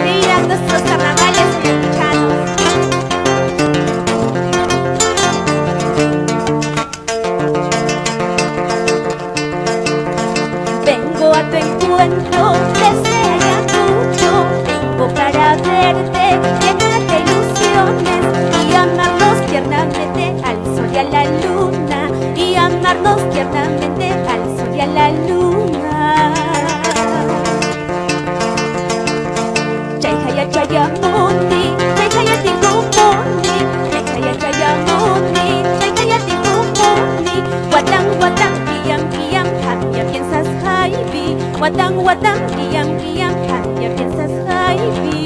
Mira nuestros carnavales mexicanos. Vengo a tu encuentro desde Ayacucho. Vengo para verte, llenarte ilusiones y amarnos tiernamente al sol y a la luna. Y amarnos tiernamente al sol y a la luna. Chayaya chayamundi, chayaya tingumuni, chayaya chayamundi, chayaya tingumuni. Watang watang piang piang, ya piensas Jaibi. Watang watang piang piang, ya piensas Jaibi.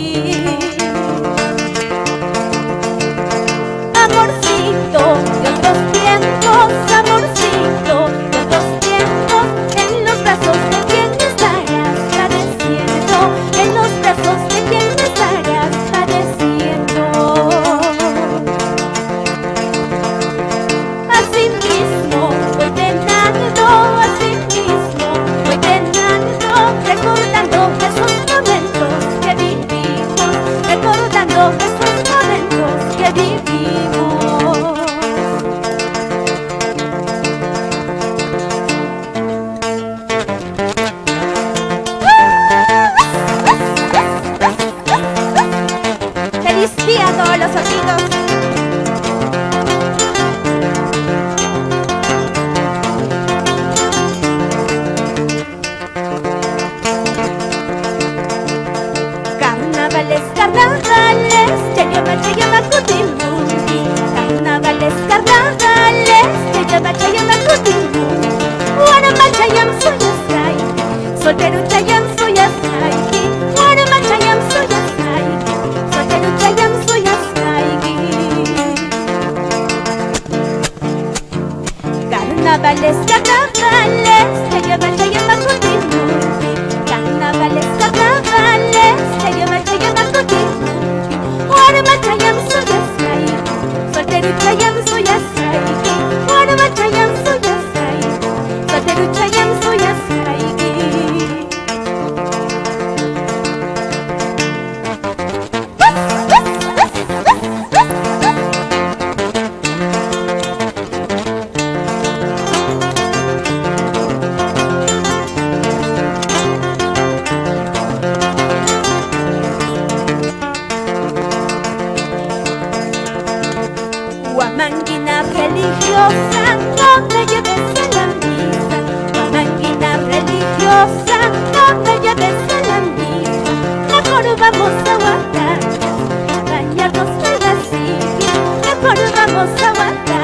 Amorcito de otros tiempos, amorcito de otros tiempos, en los brazos de quien me estarás padeciendo, en los brazos de quien me estarás padeciendo. Así mismo voy penando, así mismo voy penando, recordando esos momentos que vivimos, recordando esos momentos que vivimos. ¡Feliz día a todos los ojitos! Carnavales, carnavales, chayama, chayama, cutimundi. Carnavales, carnavales, chayama, chayama, cutimundi. Guarama, chayam, suyasai, soltero, chayam, suyasai. Guarama, chayam, suyasai, soltero, chayam, suyasai. Carnavales, carnavales, chayama, chayama, cutimundi. Carnavales, carnavales, chayama, chayama, cutimundi. Guarama, chayam, suyasai, soltero, chayam, suyasai. Guarama, chayam, suyasai, soltero, chayam, suyasai. Guamanguina religiosa, no me lleves a la misa. Guamanguina religiosa, no me lleves a la misa. Mejor vamos a bañarnos en la silla. Mejor vamos a bañarnos.